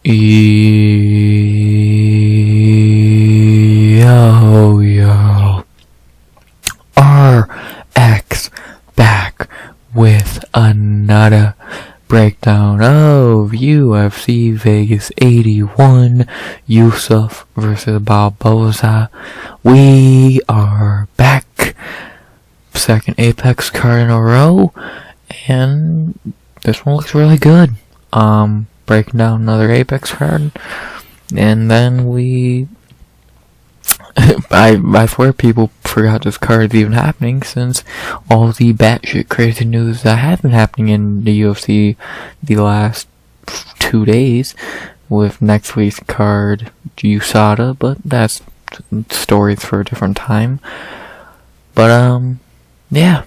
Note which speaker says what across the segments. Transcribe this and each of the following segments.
Speaker 1: Yo, RX back with another breakdown of UFC Vegas 81, Yusuff versus Barboza. We are back, second Apex card in a row, and this one looks really good. Breaking down another Apex card, and then I swear people forgot this card is even happening since all the batshit crazy news that have been happening in the UFC the last 2 days with next week's card USADA, but that's stories for a different time. But yeah,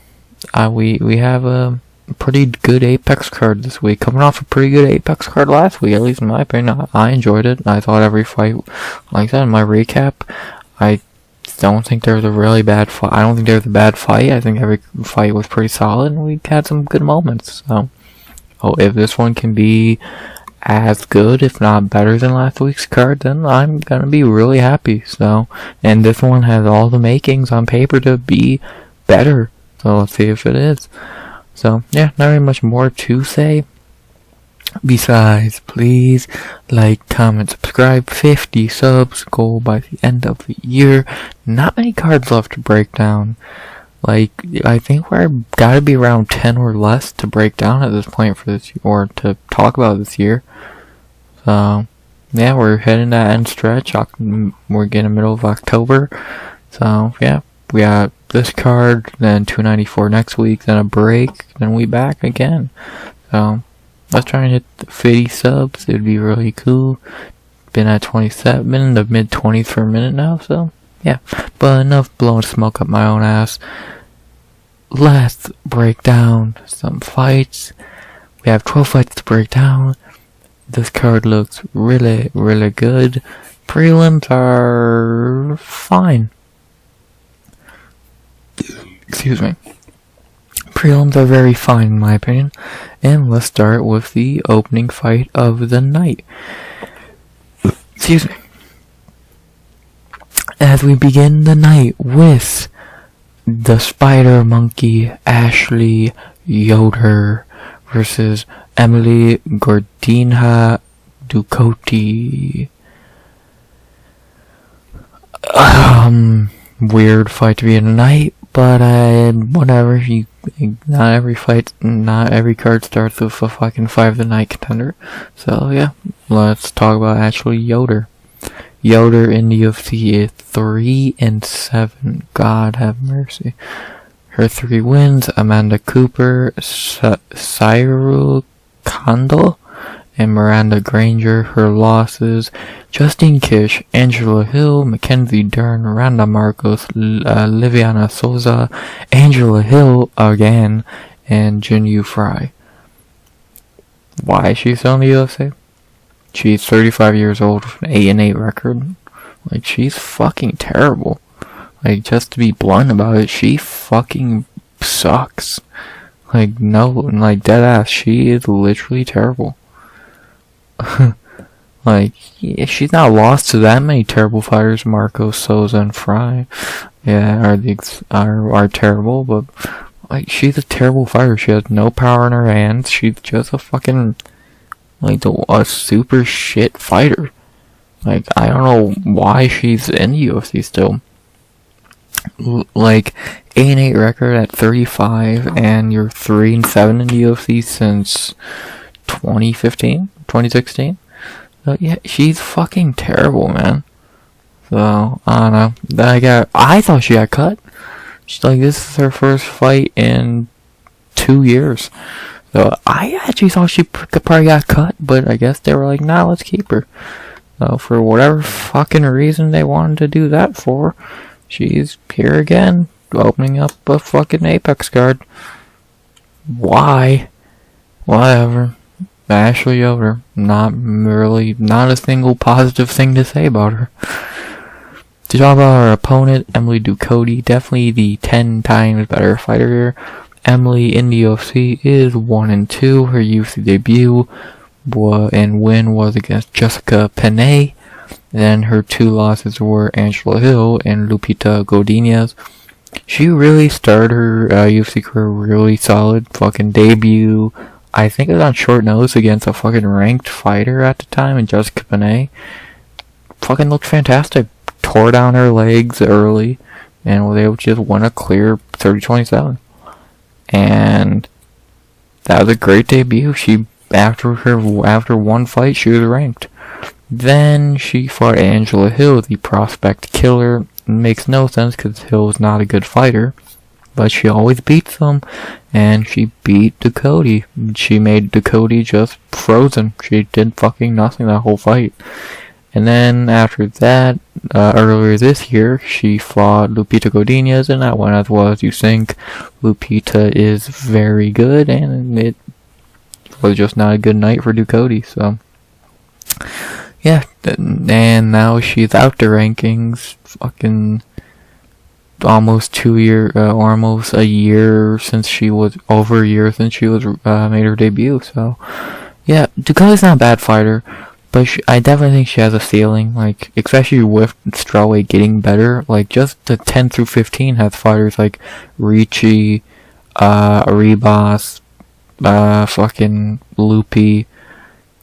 Speaker 1: we have a pretty good Apex card this week, coming off a pretty good Apex card last week, at least in my opinion. I enjoyed it. I thought every fight, like that in my recap, I don't think there was a really bad fight. I don't think there was a bad fight. I think every fight was pretty solid, and we had some good moments. So, if this one can be as good, if not better than last week's card, then I'm gonna be really happy. So, and this one has all the makings on paper to be better. So let's see if it is. So, yeah, not very much more to say. Besides, please like, comment, subscribe. 50 subs goal by the end of the year. Not many cards left to break down. Like, I think we're gotta be around 10 or less to break down at this point for this year, or to talk about this year. So, yeah, we're heading to that end stretch. We're getting middle of October. So, yeah, we got this card, then 294 next week, then a break, then we back again. So, let's try and hit 50 subs. It'd be really cool. Been at 27, been in the mid-20s for a minute now, so yeah. But enough blowing smoke up my own ass. Let's break down some fights. We have 12 fights to break down. This card looks really, really good. Prelims are fine. Excuse me. Prelims are very fine in my opinion. And let's start with the opening fight of the night. Excuse me. As we begin the night with the Spider Monkey Ashley Yoder versus Emily Gordinha Ducote. Weird fight to be in tonight. But whatever. Not every card starts with a fucking 5 of the night contender. So yeah, let's talk about Ashley Yoder. Yoder in the UFC is 3-7. God have mercy. Her 3 wins: Amanda Cooper, Cyril Condell, and Miranda Granger. Her losses: Justine Kish, Angela Hill, Mackenzie Dern, Randa Marcos, Liviana Souza, Angela Hill again, and Jinyu Fry. Why is she still in the UFC? She's 35 years old with an 8-8 record. Like, she's fucking terrible. Like, just to be blunt about it, she fucking sucks. Like, no, like, deadass, she is literally terrible. Like, yeah, she's not lost to that many terrible fighters. Marcos, Souza, and Fry, yeah, are terrible, but like, she's a terrible fighter. She has no power in her hands. She's just a fucking, like, a super shit fighter. Like, I don't know why she's in the UFC still. Like, 8-8 record at 35, and you're 3-7 in the UFC since 2016. So yeah, she's fucking terrible, man. So I don't know. I thought she got cut. She's like, this is her first fight in 2 years. So I actually thought she probably got cut, but I guess they were like, nah, let's keep her. So for whatever fucking reason they wanted to do that for, she's here again, opening up a fucking Apex card. Why? Whatever. Ashley Yoder, not a single positive thing to say about her. To talk about our opponent, Emily Ducote, definitely the 10 times better fighter here. Emily in the UFC is 1-2. Her UFC debut and win was against Jessica Penne. Then her 2 losses were Angela Hill and Lupita Godinez. She really started her UFC career really solid. Fucking debut, I think it was on short notice against a fucking ranked fighter at the time, and Jessica Penne fucking looked fantastic. Tore down her legs early, and was able to just win a clear 30-27. And that was a great debut. She after one fight, she was ranked. Then she fought Angela Hill, the prospect killer. It makes no sense because Hill is not a good fighter, but she always beats them, and she beat Ducote. She made Ducote just frozen. She did fucking nothing that whole fight. And then after that, earlier this year, she fought Lupita Godinez, and that went as well as you think. Lupita is very good, and it was just not a good night for Ducote, so yeah, and now she's out the rankings, fucking almost 2 years, or almost a year since she was, over a year since she was, made her debut, so yeah, Ducote's not a bad fighter, but I definitely think she has a ceiling, like, especially with strawweight getting better, like, just the 10 through 15 has fighters like Ricci, Ribas, fucking Lupi,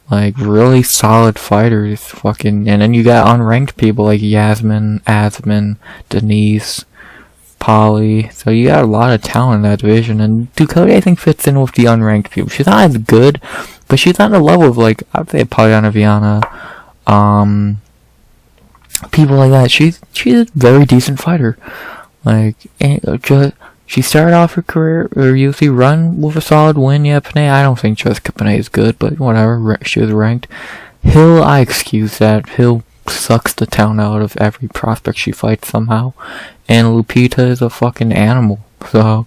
Speaker 1: like, really solid fighters, fucking, and then you got unranked people like Yasmin, Asman, Denise, Polly, so you got a lot of talent in that division, and Ducote, I think, fits in with the unranked people. She's not as good, but she's on the level of, like, I'd say Polyana Viana, people like that. She's a very decent fighter. Like, she started off her career, or UFC run with a solid win. Yeah, Penne, I don't think Jessica Penne is good, but whatever, she was ranked. Hill, I excuse that. Hill sucks the town out of every prospect she fights somehow. And Lupita is a fucking animal. So,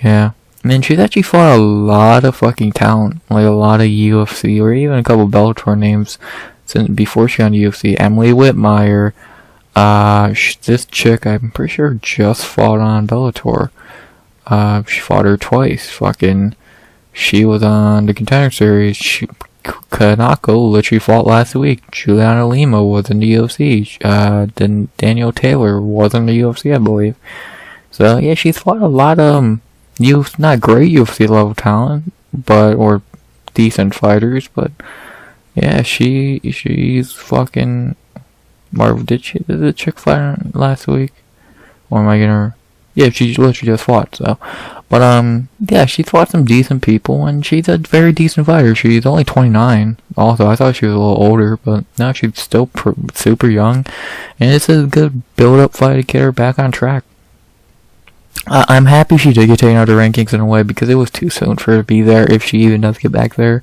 Speaker 1: yeah. I mean, she's actually fought a lot of fucking talent. Like, a lot of UFC, or even a couple Bellator names since before she got UFC. Emily Whitmire. This chick, I'm pretty sure, just fought on Bellator. She fought her twice. Fucking, she was on the Contender Series. Kanako literally fought last week. Juliana Lima was in the UFC. Then Daniel Taylor was in the UFC, I believe. So yeah, she's fought a lot of not great UFC level talent, but or decent fighters. But yeah, she's fucking. Did the chick fight last week? Or am I gonna? Yeah, she literally just fought. So, but yeah, she's fought some decent people, and she's a very decent fighter. She's only 29. Also, I thought she was a little older, but now she's still super young, and it's a good build-up fight to get her back on track. I'm happy she did get taken out of the rankings in a way, because it was too soon for her to be there, if she even does get back there.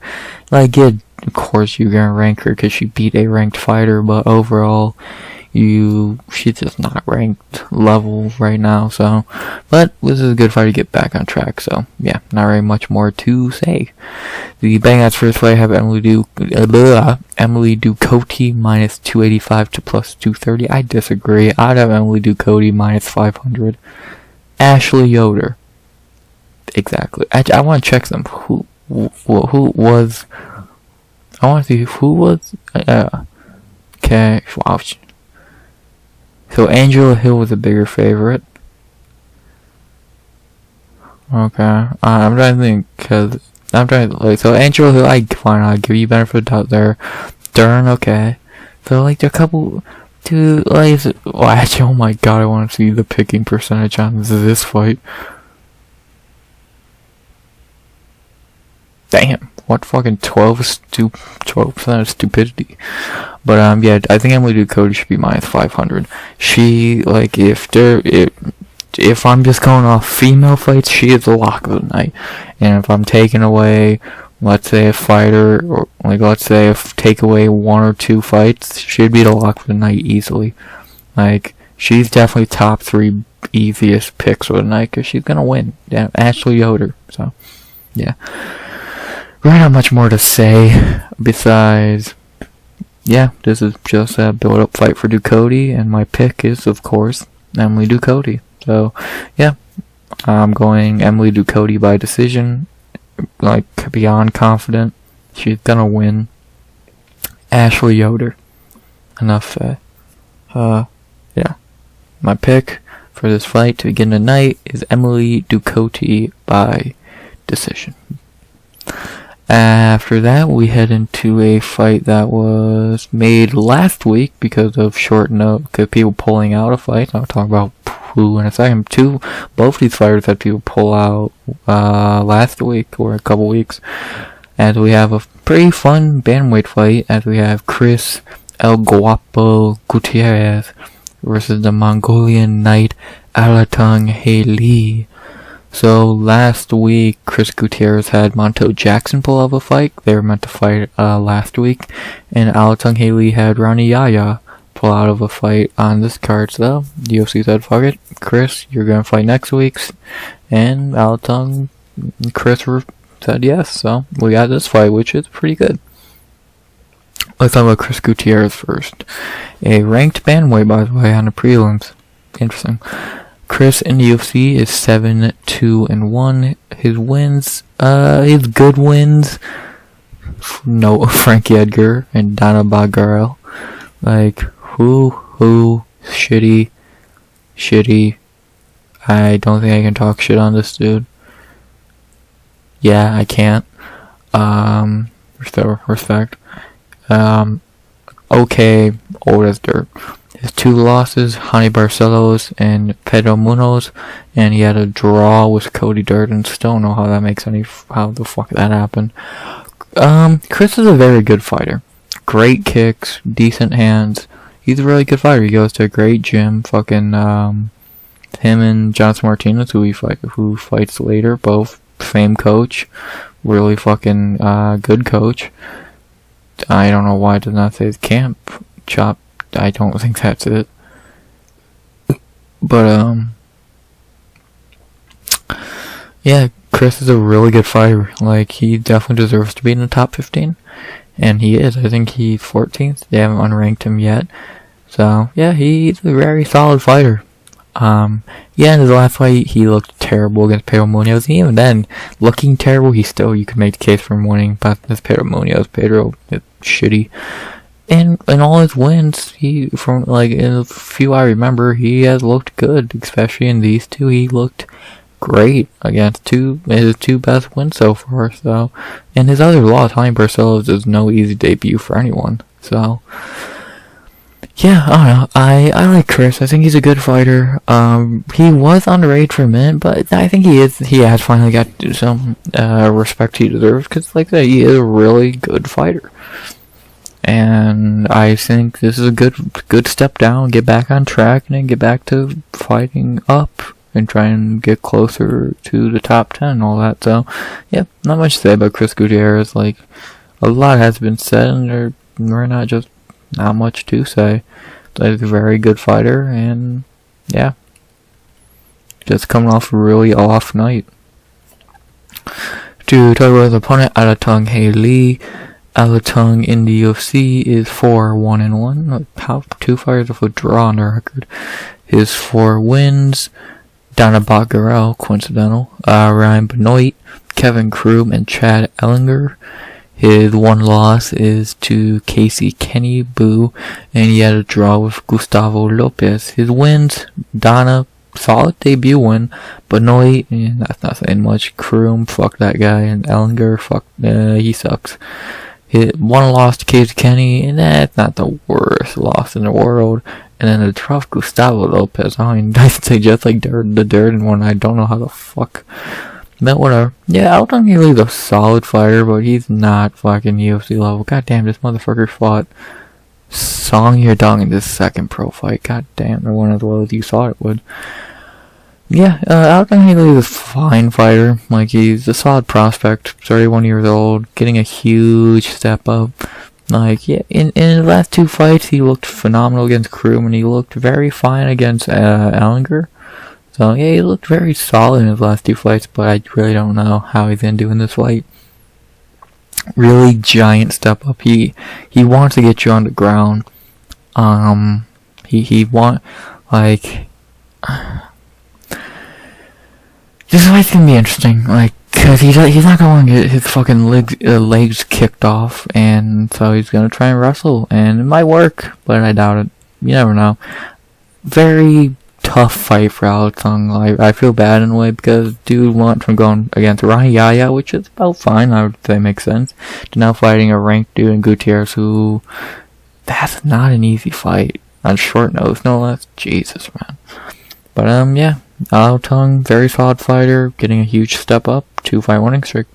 Speaker 1: Like, yeah, of course you're gonna rank her because she beat a ranked fighter, but overall, she's just not ranked level right now, so, but this is a good fight to get back on track, so, yeah, not very much more to say. The Bangouts first fight have Emily Ducote minus 285 to plus 230. I disagree. I'd have Emily Ducote minus 500. Ashley Yoder. Exactly. I want to check them. Who was... I want to see who was... okay. Wow. So Angela Hill was a bigger favorite. Okay. I'm trying to think, because... I'm trying to... Like, so Angela Hill, I'll give you benefit of the doubt there. Darren, okay. So, like, there are a couple... Dude, like, actually, oh my god, I want to see the picking percentage on this fight. Damn, what fucking 12% of stupidity. But, yeah, I think Emily Ducote should be minus 500. She, like, if I'm just going off female fights, she is the lock of the night. And if I'm taking away, let's say a fighter, or like let's say if take away 1 or 2 fights, she'd be the lock for the night easily. Like, she's definitely top 3 easiest picks for the night, because she's gonna win. Yeah, Ashley Yoder. So, yeah. Really not much more to say, besides, yeah, this is just a build-up fight for Ducote, and my pick is, of course, Emily Ducote. So, yeah, I'm going Emily Ducote by decision. Like, beyond confident. She's gonna win. Ashley Yoder. Enough said. Yeah. My pick for this fight to begin tonight is Emily Ducote by decision. After that, we head into a fight that was made last week because of short notice, because people pulling out of fights. I'll talk about who in a second. Both these fighters had people pull out last week or a couple weeks. As we have a pretty fun bantamweight fight, as we have Chris El Guapo Gutierrez versus the Mongolian Knight Alatengheili. So last week, Chris Gutierrez had Montel Jackson pull out a fight. They were meant to fight last week, and Alatengheili had Ronnie Yaya pull out of a fight on this card. So UFC said, "Fuck it, Chris, you're gonna fight next week," and Chris said yes. So we got this fight, which is pretty good. Let's talk about Chris Gutierrez first. A ranked bantamweight, by the way, on the prelims. Interesting. Chris in the UFC is 7-2-1. His wins, his good wins, no Frankie Edgar and Dana Bagarel. Like, shitty. I don't think I can talk shit on this dude. Yeah, I can't. Respect. Okay, old as dirt. His 2 losses, Hani Barcelos and Pedro Munoz, and he had a draw with Cody Durden. Still don't know how that makes how the fuck that happened. Chris is a very good fighter. Great kicks, decent hands. He's a really good fighter. He goes to a great gym. Fucking, him and Jonathan Martinez, who fights later, both same coach. Really fucking, good coach. I don't know why it does not say his camp chop. I don't think that's it. But, yeah, Chris is a really good fighter. Like, he definitely deserves to be in the top 15. And he is. I think he's 14th. They haven't unranked him yet. So, yeah, he's a very solid fighter. Yeah, in his last fight, he looked terrible against Pedro Munoz. And even then, looking terrible, you could make the case for him winning. But this Pedro Munoz, Pedro is shitty. And in all his wins, in a few I remember, he has looked good, especially in these two. He looked great against his 2 best wins so far. So, and his other loss, Hani Barcelos, is no easy debut for anyone. So, yeah, I don't know. I like Chris. I think he's a good fighter. He was underrated for a minute, but I think he has finally got some respect he deserves, because, like I said, he is a really good fighter. And I think this is a good step down, get back on track, and then get back to fighting up and try and get closer to the top 10 and all that. So, yeah, not much to say about Chris Gutierrez. Like, a lot has been said, and not much to say. But he's a very good fighter, and yeah, just coming off a really off night. To talk about his opponent, Alatengheili. Alateng in the UFC is 4-1-1. How 2 fighters with a draw on their record. His 4 wins, Dana Bagarel, coincidental, Ryan Benoit, Kevin Kroom, and Chad Ellinger. His 1 loss is to Casey Kenny Boo, and he had a draw with Gustavo Lopez. His wins, Dana, solid debut win. Benoit, that's not saying much. Kroom, fuck that guy, and Ellinger, he sucks. His 1 loss to Casey Kenny, and that's not the worst loss in the world. And then the draw of Gustavo Lopez. I mean, I say just like the Darren one. I don't know how the fuck. But whatever. Yeah, Alatengheili is a solid fighter, but he's not fucking UFC level. God damn, this motherfucker fought Song Yadong in this 2nd pro fight. God damn, it went as well as you thought it would. Yeah, Alatengheili is a fine fighter. Like, he's a solid prospect. 31 years old, getting a huge step up. Like, yeah, in the last 2 fights, he looked phenomenal against Kroom, and he looked very fine against Ellinger. So, yeah, he looked very solid in his last 2 fights, but I really don't know how he's gonna do in this fight. Really giant step up. He wants to get you on the ground. This fight's gonna be interesting. Like, because he's not going to get his fucking legs kicked off, and so he's going to try and wrestle, and it might work, but I doubt it. You never know. Very tough fight for Alatengheili. I feel bad in a way because dude went from going against Ryan Yaya, which is about fine, I would say makes sense, to now fighting a ranked dude in Gutierrez, who that's not an easy fight on short notice, no less. Jesus, man. But yeah, Alatengheili, very solid fighter, getting a huge step up, 2-fight winning streak.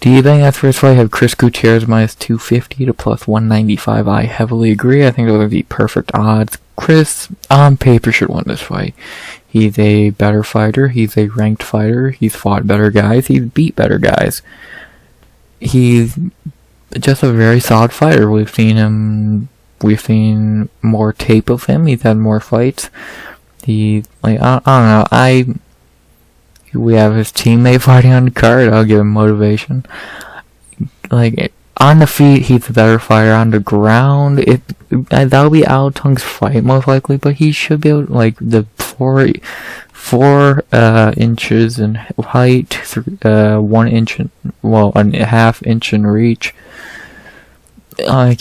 Speaker 1: Do you think that first fight have Chris Gutierrez minus 250 to plus 195? I heavily agree. I think those are the perfect odds. Chris, on paper, should win this fight. He's a better fighter. He's a ranked fighter. He's fought better guys. He's beat better guys. He's just a very solid fighter. We've seen more tape of him. He's had more fights. I don't know. We have his teammate fighting on the card. I'll give him motivation. On the feet, he's a better fighter. On the ground, that'll be Alatengheili's fight most likely, but he should be able, the 4 inches in height, 1 inch, a half inch in reach. I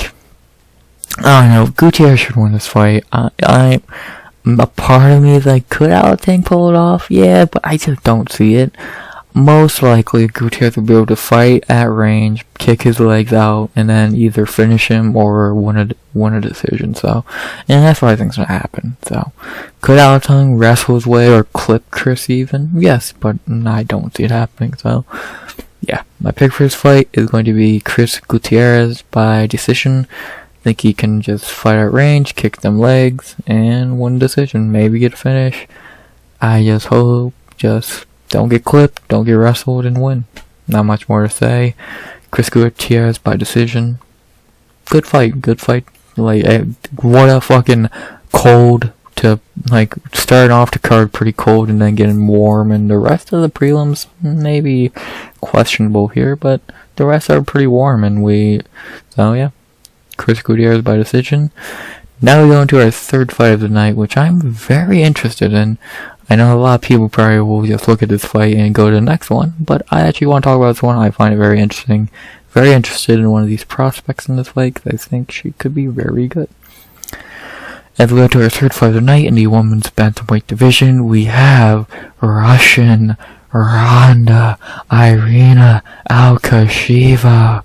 Speaker 1: don't know. Gutierrez should win this fight. A part of me is could Alatengheili pull it off? Yeah, but I just don't see it. Most likely, Gutierrez will be able to fight at range, kick his legs out, and then either finish him or win a decision. So, and that's what I think's gonna happen. So, could Alatengheili wrestle his way or clip Chris even? Yes, but I don't see it happening. So, yeah, my pick for his fight is going to be Chris Gutierrez by decision. I think he can just fight at range, kick them legs, and win a decision. Maybe get a finish. I just hope, don't get clipped, don't get wrestled, and win. Not much more to say. Chris Gutierrez by decision. Good fight. What a fucking cold to, starting off the card pretty cold and then getting warm, and the rest of the prelims maybe questionable here, but the rest are pretty warm, so yeah. Chris Gutierrez by decision. Now we go into our third fight of the night, which I'm very interested in. I know a lot of people probably will just look at this fight and go to the next one, but I actually want to talk about this one. I find it very interesting. Very interested in one of these prospects in this fight, because I think she could be very good. As we go to our third fight of the night in the women's bantamweight division, we have Russian Ronda Irina Alekseeva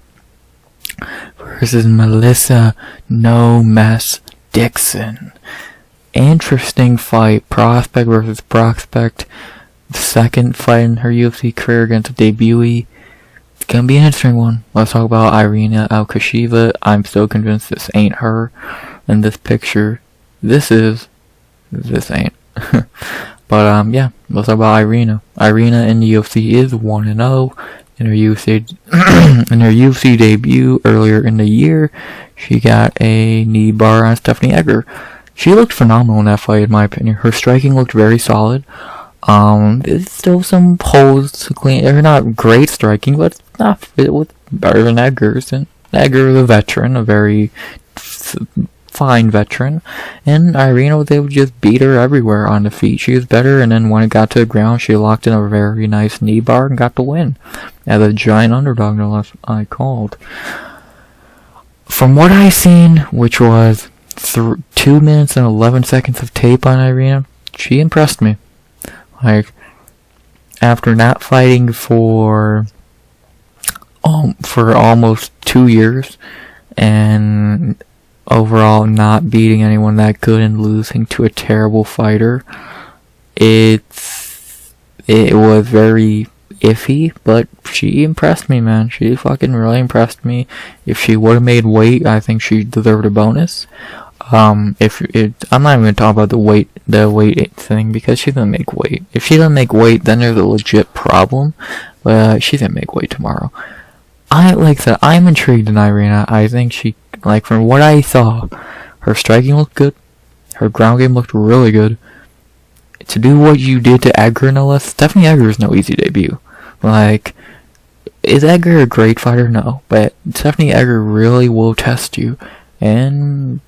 Speaker 1: versus Melissa No Mess Dixon. Interesting fight. Prospect versus prospect. Second fight in her UFC career against a debutee. It's gonna be an interesting one. Let's talk about Irina Alekseeva. I'm still convinced this ain't her in this picture. This ain't. But yeah, let's talk about Irina. Irina in the UFC is 1-0. In her UFC debut earlier in the year, she got a knee bar on Stephanie Egger. She looked phenomenal in that fight, in my opinion. Her striking looked very solid. There's still some holes to clean. They're not great striking, but it's not. It was better than Egger's. And Egger is a veteran, a very fine veteran, and Irina was able to just beat her everywhere on the feet. She was better, and then when it got to the ground, she locked in a very nice knee bar and got the win. As a giant underdog, no less, I called. From what I seen, which was 2 minutes and 11 seconds of tape on Irina, she impressed me. After not fighting for almost 2 years, and overall not beating anyone that good and losing to a terrible fighter, it was very iffy, but she impressed me, man. She fucking really impressed me. If she would have made weight, I think she deserved a bonus. I'm not even gonna talk about the weight thing, because she didn't make weight. If she doesn't make weight, then there's a legit problem. But she didn't make weight tomorrow. I'm intrigued in Irina. I think she, from what I saw, her striking looked good. Her ground game looked really good. To do what you did to Edgar, no less. Stephanie Edgar is no easy debut. Is Edgar a great fighter? No. But Stephanie Edgar really will test you. And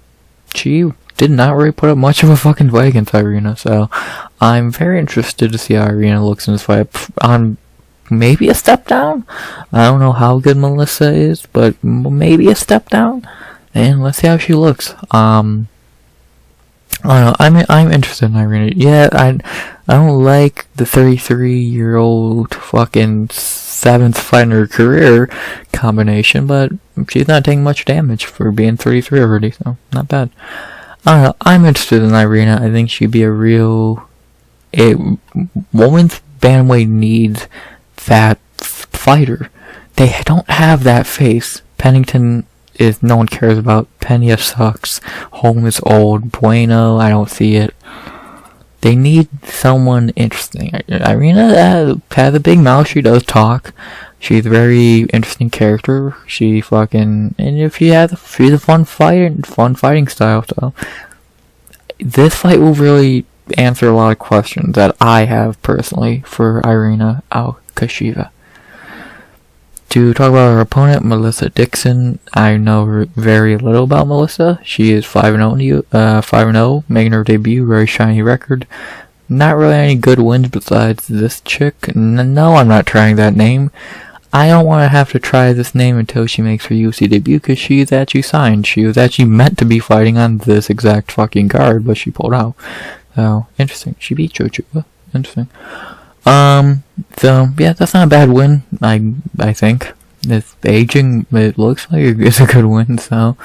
Speaker 1: she did not really put up much of a fucking fight against Irina. So, I'm very interested to see how Irina looks in this fight. On maybe a step down. I don't know how good Melissa is, but maybe a step down. And let's see how she looks. I don't know. I'm interested in Irina. Yeah, I don't like the 33-year-old fucking 7th fight in her career combination, but she's not taking much damage for being 33 already, so not bad. I don't know. I'm interested in Irina. I think she'd be a real. Women's bantamweight needs that fighter. They don't have that face. Pennington is no one cares about. Pena sucks. Holm is old. Bueno, I don't see it. They need someone interesting. Irina has a big mouth. She does talk. She's a very interesting character. She's a fun fighting style. So this fight will really answer a lot of questions that I have personally for Irina Alekseeva. To talk about her opponent, Melissa Dixon, I know very little about Melissa. She is 5-0, making her debut, very shiny record. Not really any good wins besides this chick. No, I'm not trying that name. I don't want to have to try this name until she makes her UFC debut, because she is actually signed. She was actually meant to be fighting on this exact fucking card, but she pulled out. So, interesting. She beat Chochuba. Interesting. So, yeah, that's not a bad win, I think. It's aging, it looks like it's a good win, so.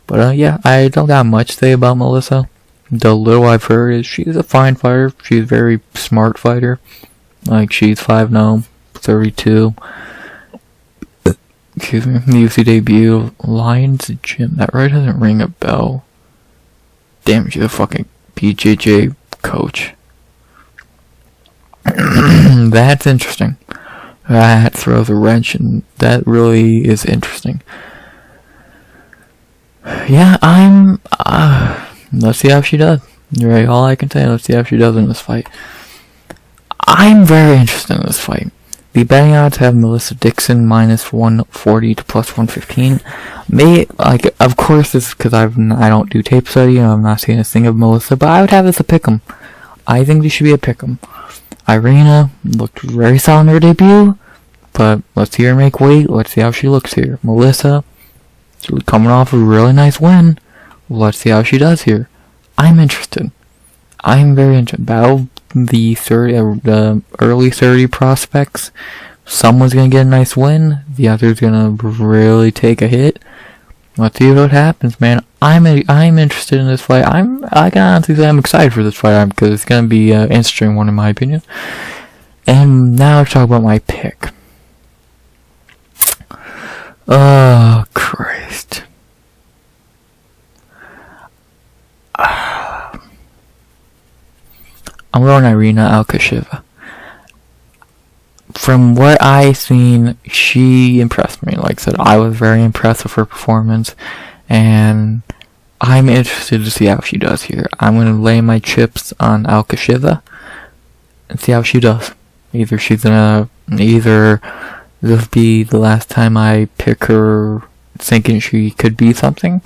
Speaker 1: But, yeah, I don't got much to say about Melissa. The little I've heard is she's a fine fighter. She's a very smart fighter. Like, she's 5-0, 32. Excuse me. UFC debut, Lions Gym. That right doesn't ring a bell. Damn, she's a fucking BJJ coach. That's interesting. That throws a wrench, and that really is interesting. Yeah, let's see how she does. Right, all I can say, let's see how she does in this fight. I'm very interested in this fight. The betting odds have Melissa Dixon minus 140 to plus 115. Of course, this is because I don't do tape study and I'm not seeing a thing of Melissa, but I would have this a pick'em. I think this should be a pick'em. Irina looked very solid in her debut, but let's see her make weight. Let's see how she looks here. Melissa, coming off a really nice win. Let's see how she does here. I'm interested. I'm very interested. Battle the early 30 prospects. Someone's gonna get a nice win. The other's gonna really take a hit. Let's see what happens, man. I'm interested in this fight. I can honestly say I'm excited for this fight because it's gonna be an interesting one in my opinion. And now let's talk about my pick. Oh Christ. I'm going Irina Alekseeva. From what I've seen, she impressed me. Like I said, I was very impressed with her performance, and I'm interested to see how she does here. I'm going to lay my chips on Alekseeva and see how she does. Either this be the last time I pick her thinking she could be something,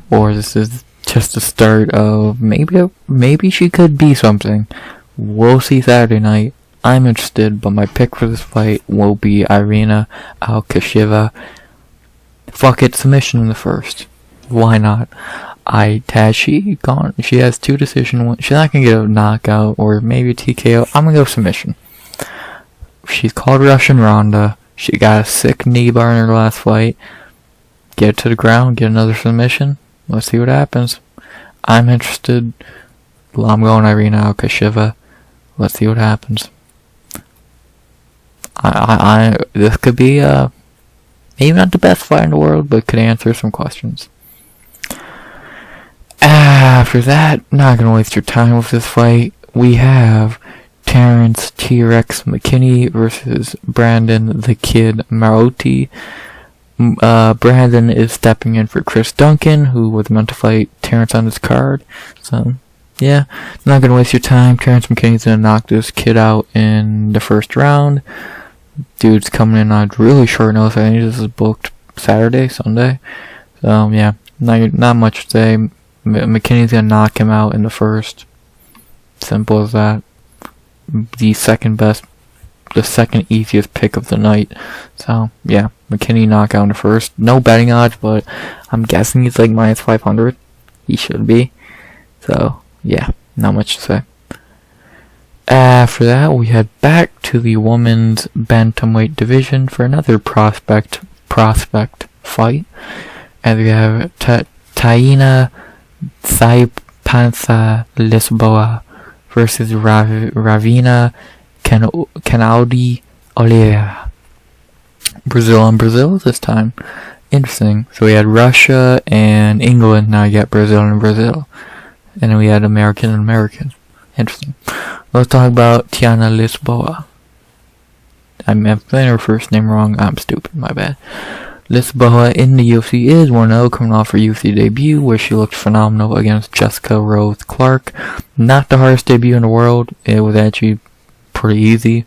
Speaker 1: or this is just the start of maybe she could be something. We'll see Saturday night. I'm interested, but my pick for this fight will be Irina Alekseeva. Fuck it, submission in the first. Why not? She has 2 decision wins. She's not gonna get a knockout or maybe a TKO. I'm gonna go submission. She's called Russian Ronda. She got a sick knee bar in her last fight. Get it to the ground, get another submission. Let's see what happens. I'm interested. I'm going Irina Alekseeva. Let's see what happens. This could be maybe not the best fight in the world, but could answer some questions. After that, not gonna waste your time with this fight. We have Terrance T-Rex McKinney versus Brandon the Kid Marotti. Brandon is stepping in for Chris Duncan, who was meant to fight Terrance on his card. So, yeah, not gonna waste your time. Terrance McKinney's gonna knock this kid out in the first round. Dude's coming in on really short notice. I think this is booked Saturday, Sunday. So, yeah, not much to say. McKinney's gonna knock him out in the first. Simple as that. The second best the second easiest pick of the night. So yeah, McKinney knockout in the first. No betting odds, but I'm guessing he's like minus 500. He should be. So yeah, not much to say. After that, we head back to the women's bantamweight division for another prospect fight. And we have Tainara Saipan Lisboa versus Ravena Oliveira. Brazil and Brazil this time. Interesting. So we had Russia and England, now you got Brazil and Brazil. And then we had American and American. Interesting. Let's talk about Tainara Lisboa. I'm saying her first name wrong. I'm stupid, my bad. Lisboa in the UFC is 1-0, coming off her UFC debut, where she looked phenomenal against Jessica Rose Clark. Not the hardest debut in the world. It was actually pretty easy.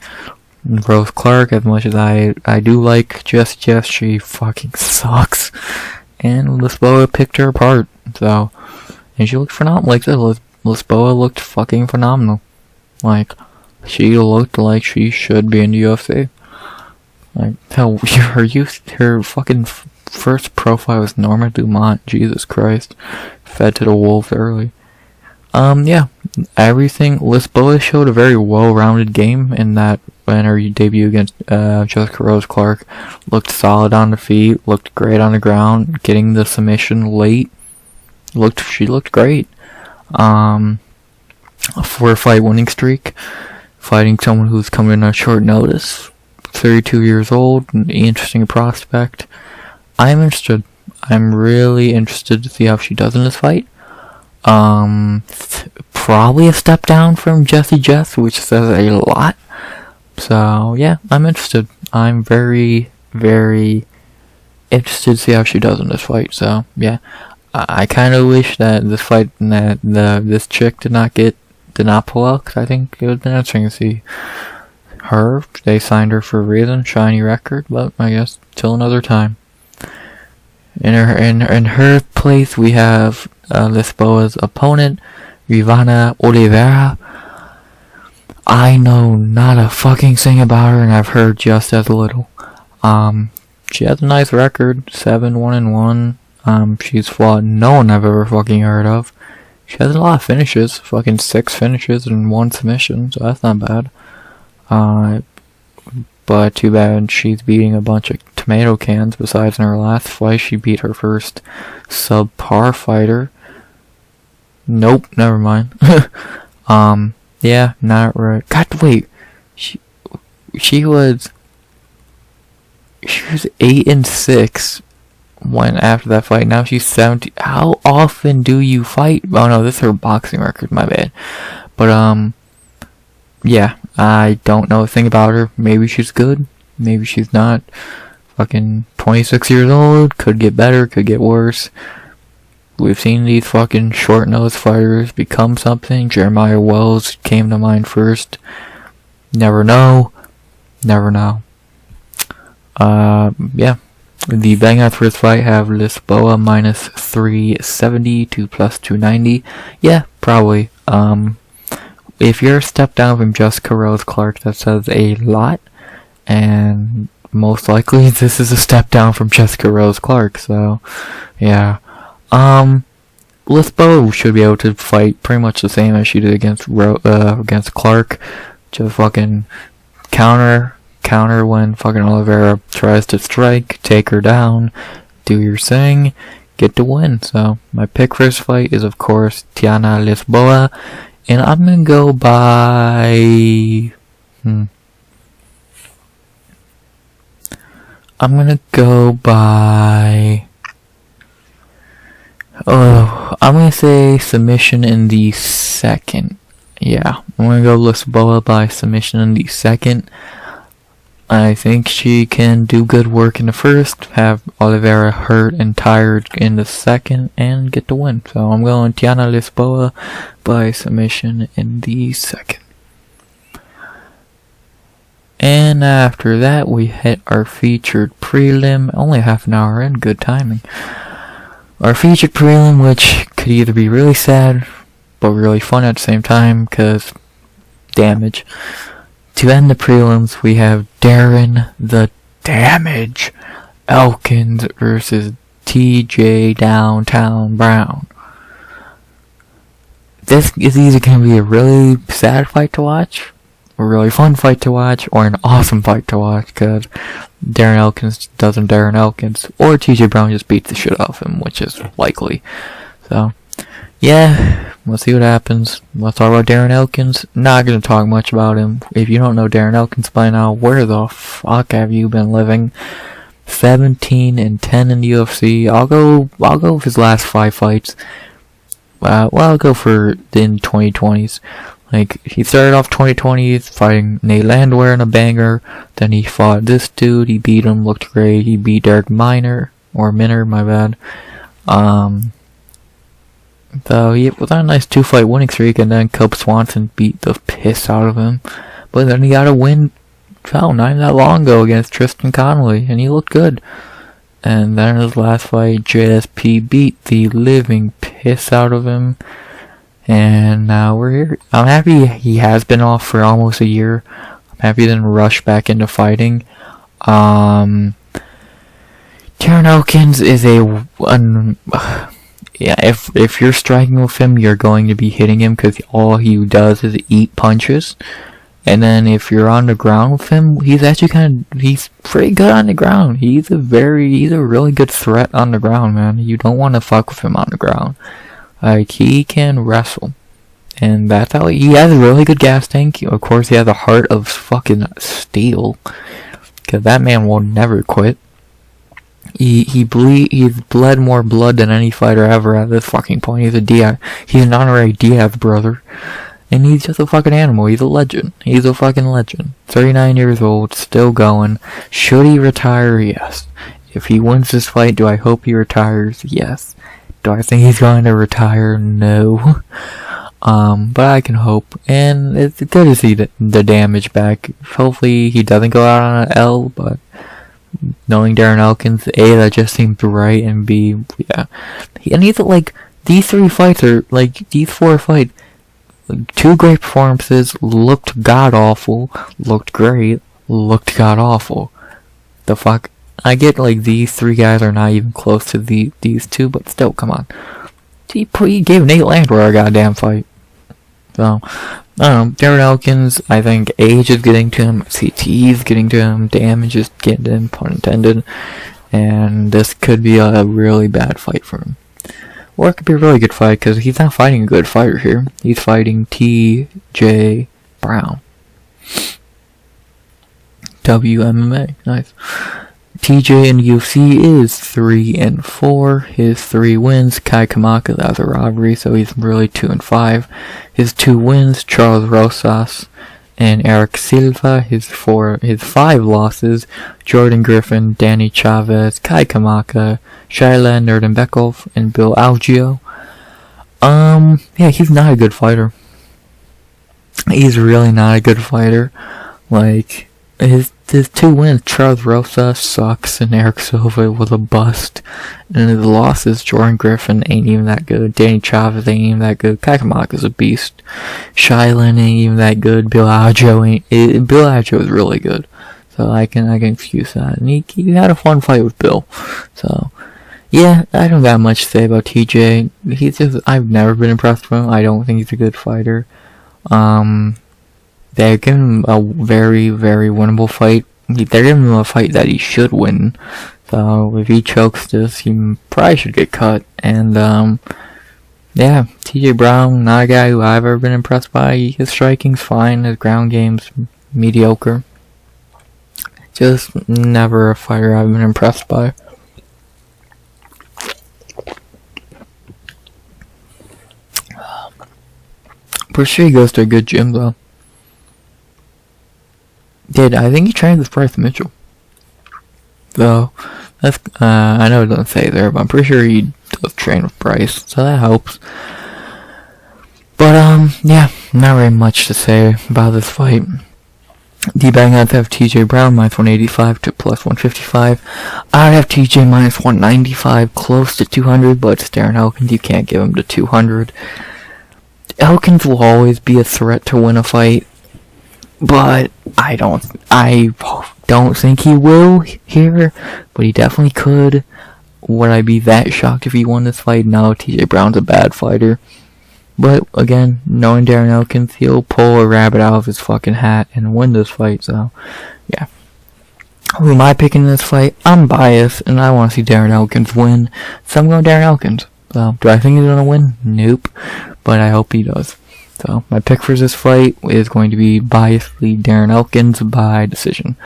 Speaker 1: Rose Clark, as much as I do like Jess, she fucking sucks. And Lisboa picked her apart. So, and she looked phenomenal. Like this, Lisboa looked fucking phenomenal. Like, she looked like she should be in the UFC. Like, hell, her fucking first profile was Norma Dumont. Jesus Christ. Fed to the wolves early. Yeah. Everything. Lisboa showed a very well-rounded game in that when her debut against Jessica Rose Clark. Looked solid on the feet. Looked great on the ground. Getting the submission late. She looked great. For a fight winning streak. Fighting someone who's coming in on short notice. 32 years old, an interesting prospect. I'm interested. I'm really interested to see how she does in this fight. Probably a step down from Jess, which says a lot. So, yeah, I'm interested. I'm very, very interested to see how she does in this fight. So, yeah. I kind of wish that this fight, that this chick did not pull out, because I think it would be interesting to see her. They signed her for a reason, shiny record, but I guess till another time. In her place, we have Lisboa's opponent, Viviane Oliveira. I know not a fucking thing about her, and I've heard just as little. She has a nice record, 7-1-1. She's fought no one I've ever fucking heard of. She has a lot of finishes, fucking 6 finishes and 1 submission, so that's not bad. But too bad she's beating a bunch of tomato cans. Besides, in her last fight, she beat her first subpar fighter. Nope, never mind. Yeah, not right. God, wait. She was 8-6 when after that fight. Now she's 17. How often do you fight? Oh no, this is her boxing record. My bad. But yeah, I don't know a thing about her. Maybe she's good. Maybe she's not. Fucking 26 years old. Could get better. Could get worse. We've seen these fucking short-nosed fighters become something. Jeremiah Wells came to mind first. Never know. Never know. Yeah. The betting odds for this fight have Lisboa minus 370 to plus 290. Yeah, probably. If you're a step down from Jessica Rose Clark, that says a lot. And most likely this is a step down from Jessica Rose Clark, so yeah. Lisboa should be able to fight pretty much the same as she did against Clark. Just fucking counter when fucking Oliveira tries to strike, take her down, do your thing, get the win. So my pick for this fight is of course Tainara Lisboa, and I'm gonna go by I'm gonna say submission in the second. Yeah, I'm gonna go Lisboa by submission in the second. I think she can do good work in the first, have Oliveira hurt and tired in the second, and get the win. So I'm going Tainara Lisboa by submission in the second. And after that, we hit our featured prelim. Only half an hour in, good timing. Our featured prelim, which could either be really sad, but really fun at the same time, because damage. to end the prelims, we have Darren the Damage Elkins versus TJ Downtown Brown. This is either going to be a really sad fight to watch, a really fun fight to watch, or an awesome fight to watch, because Darren Elkins doesn't Darren Elkins, or TJ Brown just beats the shit out of him, which is likely. So, yeah, we'll see what happens. Let's talk about Darren Elkins. Not going to talk much about him. If you don't know Darren Elkins by now, where the fuck have you been living? 17-10 in the UFC. I'll go with his last 5 fights. I'll go for in 2020s. Like, he started off 2020s fighting Nate Landwehr in a banger. Then he fought this dude. He beat him. Looked great. He beat Derek Minor. My bad. So he was on a nice 2-fight winning streak. And then Cub Swanson beat the piss out of him. But then he got a win, not that long ago, against Tristan Connolly. And he looked good. And then his last fight, JSP beat the living piss out of him. And now we're here. I'm happy he has been off for almost a year. I'm happy he didn't rush back into fighting. Darren Elkins is if you're striking with him, you're going to be hitting him because all he does is eat punches. And then if you're on the ground with him, he's pretty good on the ground. He's a really good threat on the ground, man. You don't want to fuck with him on the ground. Like, he can wrestle. And that's how he has a really good gas tank. Of course, he has a heart of fucking steel. Because that man will never quit. He's bled more blood than any fighter ever at this fucking point. He's an honorary Diaz brother. And he's just a fucking animal. He's a legend. He's a fucking legend. 39 years old, still going. Should he retire? Yes. If he wins this fight, do I hope he retires? Yes. Do I think he's going to retire? No. But I can hope. And it's good to see the Damage back. Hopefully he doesn't go out on an L, but knowing Darren Elkins, A, that just seems right, and B, yeah. And he's like, these 3 fights are, like, these 4 fights, 2 great performances, looked god-awful, looked great, looked god-awful. The fuck? I get, like, these 3 guys are not even close to these 2, but still, come on. He gave Nate Landwehr a goddamn fight. So, I don't know, Darren Elkins, I think age is getting to him, CT is getting to him, Damage is getting to him, pun intended, and this could be a really bad fight for him. Or it could be a really good fight, because he's not fighting a good fighter here. He's fighting TJ Brown. WMMA. Nice. TJ in UFC is 3-4. His 3 wins, Kai Kamaka, that was a robbery, so he's really 2-5. His 2 wins, Charles Rosas and Alekseeva. His 5 losses, Jordan Griffin, Danny Chavez, Kai Kamaka, Shailen Nerdenbekov, and Bill Algeo. Yeah, he's not a good fighter. He's really not a good fighter. Like, his 2 wins, Charles Rosas sucks, and Eric Silva was a bust. And his losses, Jordan Griffin ain't even that good, Danny Chavez ain't even that good, Kai Kamaka's a beast, Shailen ain't even that good, Bill Algeo is really good. So I can excuse that. And he had a fun fight with Bill. So, yeah, I don't got much to say about TJ. I've never been impressed with him. I don't think he's a good fighter. They're giving him a very, very winnable fight. They're giving him a fight that he should win. So if he chokes this, he probably should get cut. And, yeah, TJ Brown, not a guy who I've ever been impressed by. His striking's fine, his ground game's mediocre. Just never a fighter I've been impressed by. For sure he goes to a good gym, though. I think he trained with Bryce Mitchell. So, that's, I know it doesn't say there, but I'm pretty sure he does train with Bryce, so that helps. But, yeah, not very much to say about this fight. The betting odds have TJ Brown minus 185 to plus 155. I'd have TJ minus 195, close to 200, but it's Darren Elkins, you can't give him to 200. Elkins will always be a threat to win a fight. but I don't think he will here, but he definitely could. Would I be that shocked if he won this fight? No, TJ Brown's a bad fighter. But, again, knowing Darren Elkins, he'll pull a rabbit out of his fucking hat and win this fight, so, yeah. Who am I picking in this fight? I'm biased, and I want to see Darren Elkins win, so I'm going Darren Elkins. So, do I think he's going to win? Nope. But I hope he does. So, my pick for this fight is going to be biasedly Darren Elkins by decision.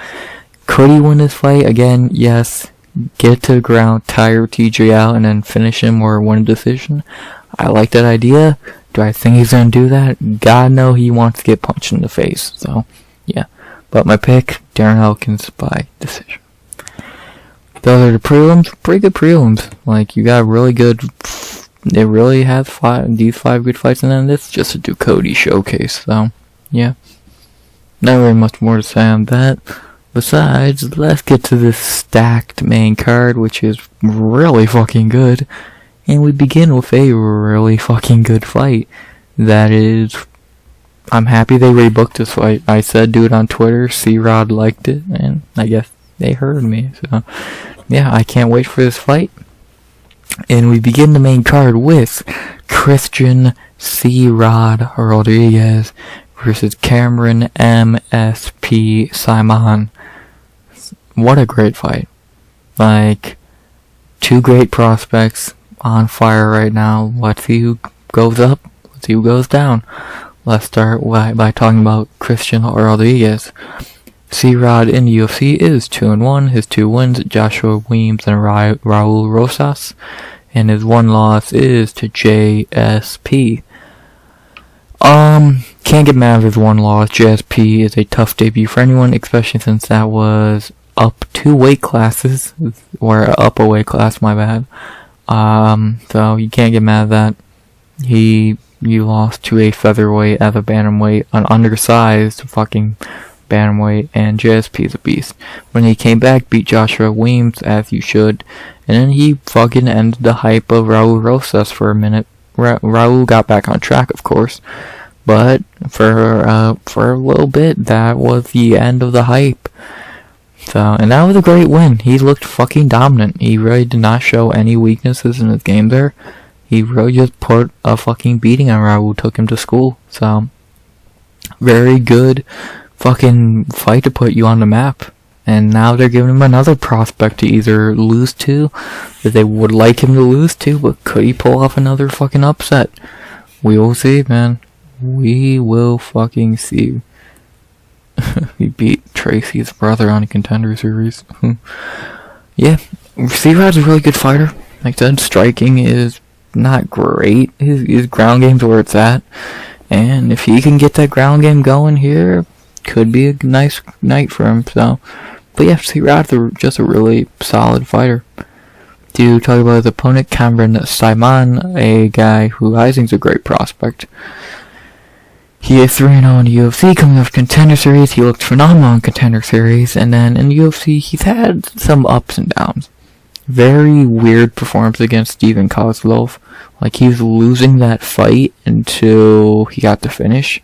Speaker 1: Could he win this fight? Again, yes. Get to the ground, tire TJ out, and then finish him or win a decision. I like that idea. Do I think he's going to do that? God no, he wants to get punched in the face. So, yeah. But my pick, Darren Elkins by decision. Those are the prelims. Pretty good prelims. Like, you got really good... It really has these 5 good fights, and then this is just a Ducote showcase. So, yeah. Not very much more to say on that. Besides, let's get to this stacked main card, which is really fucking good. And we begin with a really fucking good fight. That is... I'm happy they rebooked this fight. I said do it on Twitter, C-Rod liked it, and I guess they heard me. So, yeah, I can't wait for this fight. And we begin the main card with Christian C-Rod Rodriguez versus Cameron MSP Saaiman. What a great fight. Like, 2 great prospects on fire right now. Let's see who goes up. Let's see who goes down. Let's start by talking about Christian Rodriguez. C-Rod in the UFC is 2-1. His 2 wins, Joshua Weems and Raul Rosas. And his 1 loss is to JSP. Can't get mad at his 1 loss. JSP is a tough debut for anyone, especially since that was up 2 weight classes. Or up a weight class, my bad. So you can't get mad at that. You lost to a featherweight as a bantamweight, an undersized fucking bantamweight, and JSP is a beast. When he came back, beat Joshua Weems, as you should, and then he fucking ended the hype of Raul Rosas for a minute. Raul got back on track, of course, but for a little bit, that was the end of the hype. So, and that was a great win. He looked fucking dominant. He really did not show any weaknesses in his game there. He really just put a fucking beating on Raul, took him to school. So, very good fucking fight to put you on the map. And now they're giving him another prospect to either lose to, that they would like him to lose to, but could he pull off another fucking upset? We will see, man. We will fucking see. He beat Tracy's brother on a Contender Series. Yeah, C-Rod's a really good fighter. Like I said, striking is not great. His ground game's where it's at. And if he can get that ground game going here, could be a nice night for him. So, but yeah, C-Rod's just a really solid fighter. To talk about his opponent, Cameron Saaiman, a guy who I think is a great prospect. He is 3-0 in the UFC, coming off Contender Series. He looked phenomenal in Contender Series, and then in the UFC, he's had some ups and downs. Very weird performance against Steven Kozlov. Like, he was losing that fight until he got to finish.